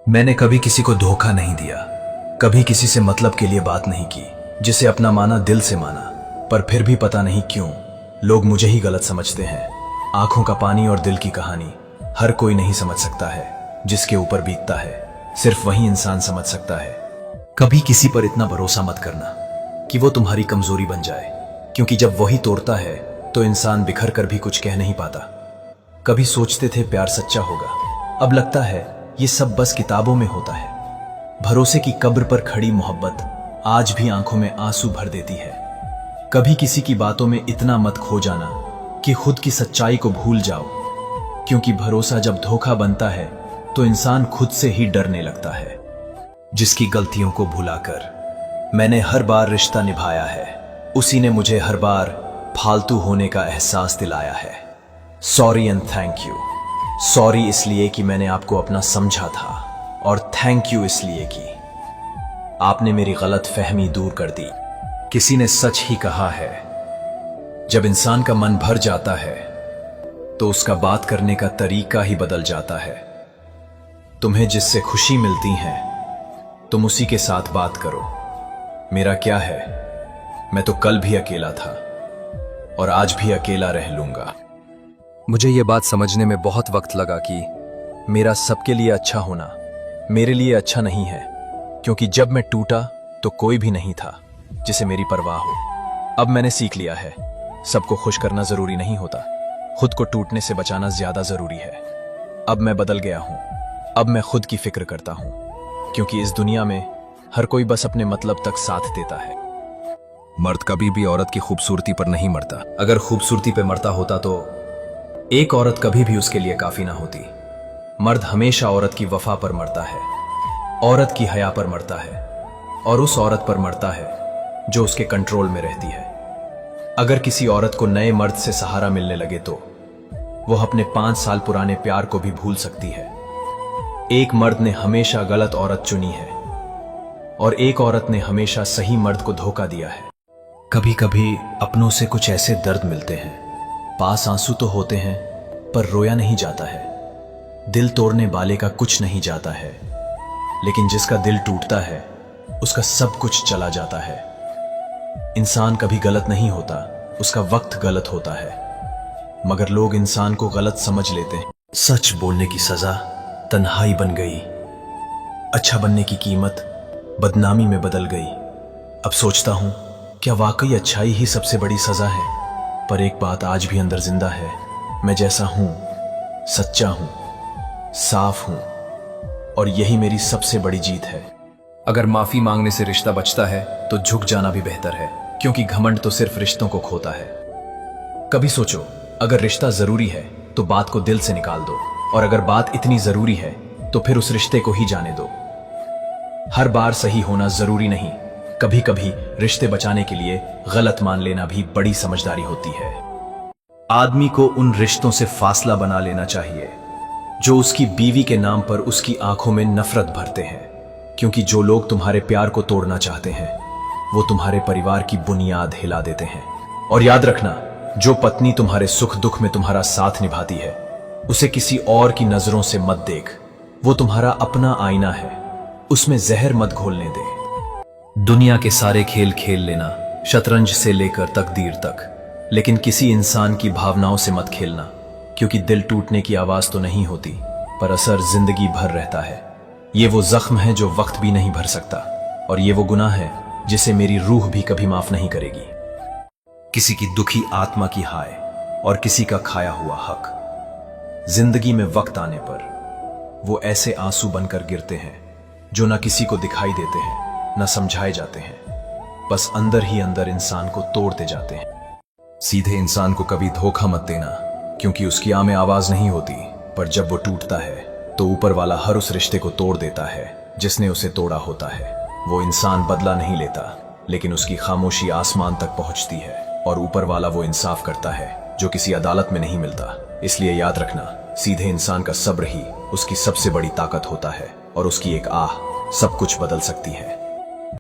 मैंने कभी किसी को धोखा नहीं दिया, कभी किसी से मतलब के लिए बात नहीं की, जिसे अपना माना दिल से माना। पर फिर भी पता नहीं क्यों लोग मुझे ही गलत समझते हैं। आंखों का पानी और दिल की कहानी हर कोई नहीं समझ सकता है, जिसके ऊपर बीतता है सिर्फ वही इंसान समझ सकता है। कभी किसी पर इतना भरोसा मत करना कि वो तुम्हारी कमजोरी बन जाए, क्योंकि जब वही तोड़ता है तो इंसान बिखर कर भी कुछ कह नहीं पाता। कभी सोचते थे प्यार सच्चा होगा, अब लगता है ये सब बस किताबों में होता है। भरोसे की कब्र पर खड़ी मोहब्बत आज भी आंखों में आंसू भर देती है। कभी किसी की बातों में इतना मत खो जाना कि खुद की सच्चाई को भूल जाओ, क्योंकि भरोसा जब धोखा बनता है तो इंसान खुद से ही डरने लगता है। जिसकी गलतियों को भुलाकर मैंने हर बार रिश्ता निभाया है, उसी ने मुझे हर बार फालतू होने का एहसास दिलाया है। Sorry and thank you. Sorry इसलिए कि मैंने आपको अपना समझा था, और थैंक यू इसलिए कि आपने मेरी गलत फहमी दूर कर दी। किसी ने सच ही कहा है, जब इंसान का मन भर जाता है तो उसका बात करने का तरीका ही बदल जाता है। तुम्हें जिससे खुशी मिलती है तुम उसी के साथ बात करो। मेरा क्या है, मैं तो कल भी अकेला था और आज भी अकेला रह लूंगा। मुझे यह बात समझने में बहुत वक्त लगा कि मेरा सबके लिए अच्छा होना मेरे लिए अच्छा नहीं है, क्योंकि जब मैं टूटा तो कोई भी नहीं था जिसे मेरी परवाह हो। अब मैंने सीख लिया है, सबको खुश करना जरूरी नहीं होता, खुद को टूटने से बचाना ज्यादा जरूरी है। अब मैं बदल गया हूं, अब मैं खुद की फिक्र करता हूं, क्योंकि इस दुनिया में हर कोई बस अपने मतलब तक साथ देता है। मर्द कभी भी औरत की खूबसूरती पर नहीं मरता। अगर खूबसूरती पे मरता होता तो एक औरत कभी भी उसके लिए काफी ना होती। मर्द हमेशा औरत की वफा पर मरता है, औरत की हया पर मरता है, और उस औरत पर मरता है जो उसके कंट्रोल में रहती है। अगर किसी औरत को नए मर्द से सहारा मिलने लगे तो वह अपने 5 साल पुराने प्यार को भी भूल सकती है। एक मर्द ने हमेशा गलत औरत चुनी है, और एक औरत ने हमेशा सही मर्द को धोखा दिया है। कभी कभी अपनों से कुछ ऐसे दर्द मिलते हैं, पास आंसू तो होते हैं पर रोया नहीं जाता है। दिल तोड़ने वाले का कुछ नहीं जाता है, लेकिन जिसका दिल टूटता है उसका सब कुछ चला जाता है। इंसान कभी गलत नहीं होता, उसका वक्त गलत होता है, मगर लोग इंसान को गलत समझ लेते हैं। सच बोलने की सजा तन्हाई बन गई, अच्छा बनने की कीमत बदनामी में बदल गई। अब सोचता हूं, क्या वाकई अच्छाई ही सबसे बड़ी सजा है? पर एक बात आज भी अंदर जिंदा है, मैं जैसा हूं, सच्चा हूं, साफ हूं, और यही मेरी सबसे बड़ी जीत है। अगर माफी मांगने से रिश्ता बचता है तो झुक जाना भी बेहतर है, क्योंकि घमंड तो सिर्फ रिश्तों को खोता है। कभी सोचो, अगर रिश्ता जरूरी है तो बात को दिल से निकाल दो, और अगर बात इतनी जरूरी है तो फिर उस रिश्ते को ही जाने दो। हर बार सही होना जरूरी नहीं, कभी कभी रिश्ते बचाने के लिए गलत मान लेना भी बड़ी समझदारी होती है। आदमी को उन रिश्तों से फासला बना लेना चाहिए जो उसकी बीवी के नाम पर उसकी आंखों में नफरत भरते हैं, क्योंकि जो लोग तुम्हारे प्यार को तोड़ना चाहते हैं वो तुम्हारे परिवार की बुनियाद हिला देते हैं। और याद रखना, जो पत्नी तुम्हारे सुख दुख में तुम्हारा साथ निभाती है उसे किसी और की नजरों से मत देख, वो तुम्हारा अपना आईना है, उसमें जहर मत घोलने दे। दुनिया के सारे खेल खेल लेना, शतरंज से लेकर तकदीर तक, लेकिन किसी इंसान की भावनाओं से मत खेलना, क्योंकि दिल टूटने की आवाज तो नहीं होती पर असर जिंदगी भर रहता है। ये वो जख्म है जो वक्त भी नहीं भर सकता, और ये वो गुनाह है जिसे मेरी रूह भी कभी माफ नहीं करेगी। किसी की दुखी आत्मा की हाय और किसी का खाया हुआ हक। जिंदगी में वक्त आने पर वो ऐसे आंसू बनकर गिरते हैं जो ना किसी को दिखाई देते हैं, ना समझाए जाते हैं, बस अंदर ही अंदर इंसान को तोड़ते जाते हैं। सीधे इंसान को कभी धोखा मत देना, क्योंकि उसकी आंख में आवाज नहीं होती, पर जब वो टूटता है तो ऊपर वाला हर उस रिश्ते को तोड़ देता है जिसने उसे तोड़ा होता है। वो इंसान बदला नहीं लेता, लेकिन उसकी खामोशी आसमान तक पहुंचती है, और ऊपर वाला वो इंसाफ करता है जो किसी अदालत में नहीं मिलता। इसलिए याद रखना, सीधे इंसान का सब्र ही उसकी सबसे बड़ी ताकत होता है, और उसकी एक आह सब कुछ बदल सकती है।